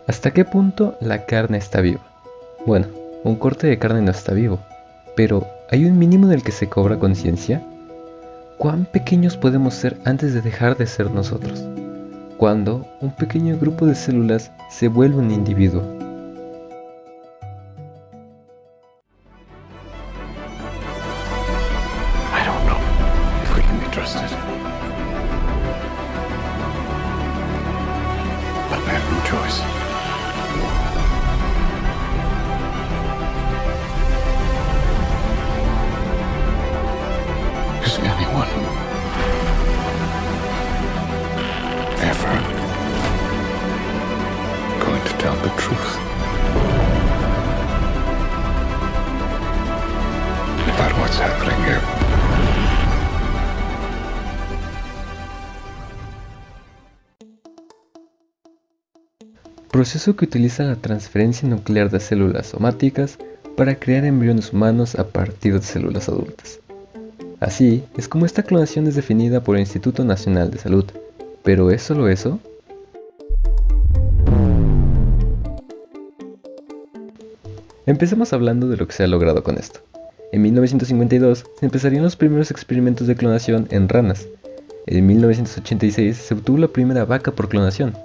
¿Hasta qué punto la carne está viva? Bueno, un corte de carne no está vivo, pero ¿hay un mínimo del que se cobra conciencia? ¿Cuán pequeños podemos ser antes de dejar de ser nosotros? ¿Cuándo un pequeño grupo de células se vuelve un individuo? I don't know if we can be trusted. But I have no choice. Is anyone ever going to tell the truth about what's happening here? Proceso que utiliza la transferencia nuclear de células somáticas para crear embriones humanos a partir de células adultas. Así es como esta clonación es definida por el Instituto Nacional de Salud. ¿Pero es solo eso? Empecemos hablando de lo que se ha logrado con esto. En 1952 se empezarían los primeros experimentos de clonación en ranas. En 1986 se obtuvo la primera vaca por clonación.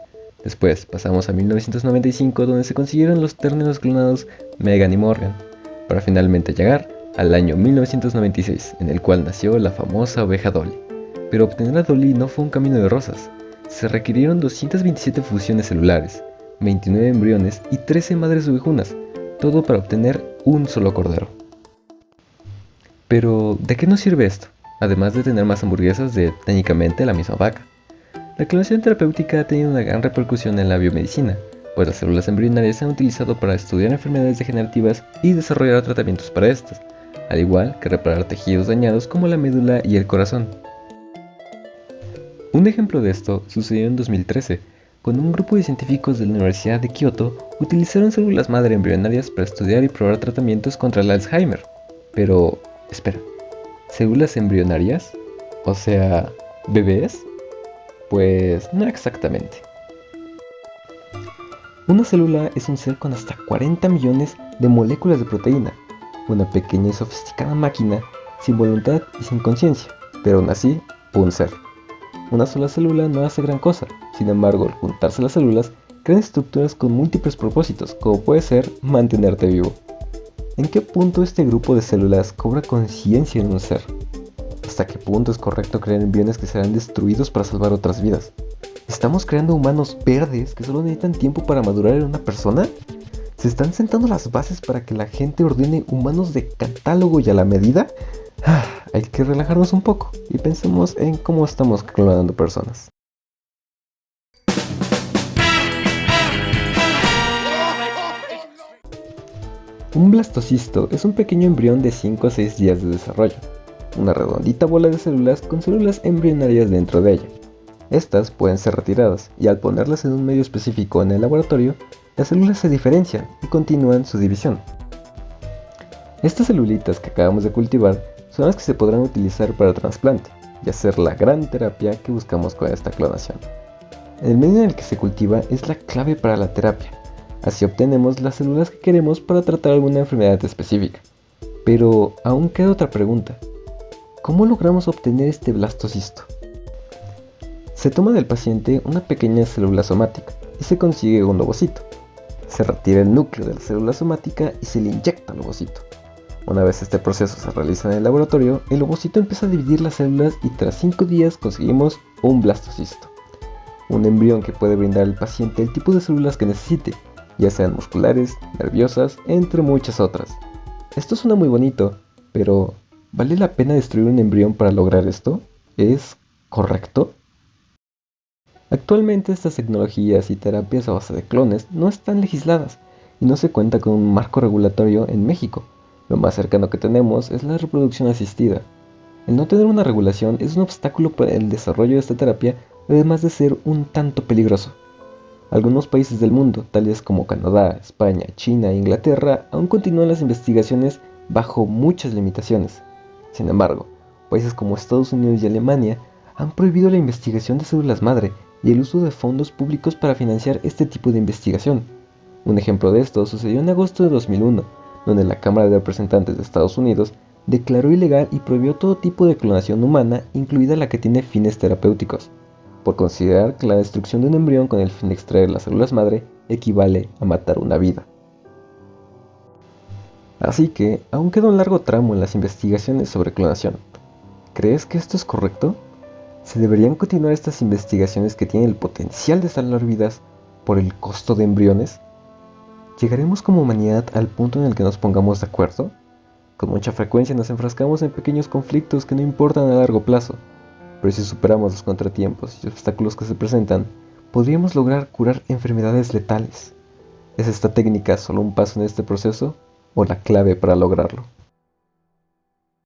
Después pasamos a 1995, donde se consiguieron los términos clonados Megan y Morgan, para finalmente llegar al año 1996, en el cual nació la famosa oveja Dolly. Pero obtener a Dolly no fue un camino de rosas. Se requirieron 227 fusiones celulares, 29 embriones y 13 madres ovejunas, todo para obtener un solo cordero. Pero, ¿de qué nos sirve esto? Además de tener más hamburguesas de técnicamente la misma vaca. La clonación terapéutica ha tenido una gran repercusión en la biomedicina, pues las células embrionarias se han utilizado para estudiar enfermedades degenerativas y desarrollar tratamientos para estas, al igual que reparar tejidos dañados como la médula y el corazón. Un ejemplo de esto sucedió en 2013, cuando un grupo de científicos de la Universidad de Kioto utilizaron células madre embrionarias para estudiar y probar tratamientos contra el Alzheimer. Pero, espera, ¿células embrionarias? O sea, ¿bebés? Pues no exactamente. Una célula es un ser con hasta 40 millones de moléculas de proteína, una pequeña y sofisticada máquina sin voluntad y sin conciencia, pero aún así, un ser. Una sola célula no hace gran cosa, sin embargo, al juntarse las células, crean estructuras con múltiples propósitos, como puede ser mantenerte vivo. ¿En qué punto este grupo de células cobra conciencia en un ser? ¿Hasta qué punto es correcto crear embriones que serán destruidos para salvar otras vidas? ¿Estamos creando humanos verdes que solo necesitan tiempo para madurar en una persona? ¿Se están sentando las bases para que la gente ordene humanos de catálogo y a la medida? Hay que relajarnos un poco y pensemos en cómo estamos clonando personas. Un blastocisto es un pequeño embrión de 5 a 6 días de desarrollo, una redondita bola de células con células embrionarias dentro de ella. Estas pueden ser retiradas y al ponerlas en un medio específico en el laboratorio, las células se diferencian y continúan su división. Estas celulitas que acabamos de cultivar son las que se podrán utilizar para trasplante y hacer la gran terapia que buscamos con esta clonación. El medio en el que se cultiva es la clave para la terapia. Así obtenemos las células que queremos para tratar alguna enfermedad específica. Pero aún queda otra pregunta. ¿Cómo logramos obtener este blastocisto? Se toma del paciente una pequeña célula somática y se consigue un ovocito. Se retira el núcleo de la célula somática y se le inyecta al ovocito. Una vez este proceso se realiza en el laboratorio, el ovocito empieza a dividir las células y tras 5 días conseguimos un blastocisto. Un embrión que puede brindar al paciente el tipo de células que necesite, ya sean musculares, nerviosas, entre muchas otras. Esto suena muy bonito, pero ¿vale la pena destruir un embrión para lograr esto? ¿Es correcto? Actualmente estas tecnologías y terapias a base de clones no están legisladas y no se cuenta con un marco regulatorio en México. Lo más cercano que tenemos es la reproducción asistida. El no tener una regulación es un obstáculo para el desarrollo de esta terapia, además de ser un tanto peligroso. Algunos países del mundo, tales como Canadá, España, China e Inglaterra, aún continúan las investigaciones bajo muchas limitaciones. Sin embargo, países como Estados Unidos y Alemania han prohibido la investigación de células madre y el uso de fondos públicos para financiar este tipo de investigación. Un ejemplo de esto sucedió en agosto de 2001, donde la Cámara de Representantes de Estados Unidos declaró ilegal y prohibió todo tipo de clonación humana, incluida la que tiene fines terapéuticos, por considerar que la destrucción de un embrión con el fin de extraer las células madre equivale a matar una vida. Así que, aún queda un largo tramo en las investigaciones sobre clonación. ¿Crees que esto es correcto? ¿Se deberían continuar estas investigaciones que tienen el potencial de salvar vidas por el costo de embriones? ¿Llegaremos como humanidad al punto en el que nos pongamos de acuerdo? Con mucha frecuencia nos enfrascamos en pequeños conflictos que no importan a largo plazo, pero si superamos los contratiempos y obstáculos que se presentan, podríamos lograr curar enfermedades letales. ¿Es esta técnica solo un paso en este proceso o la clave para lograrlo?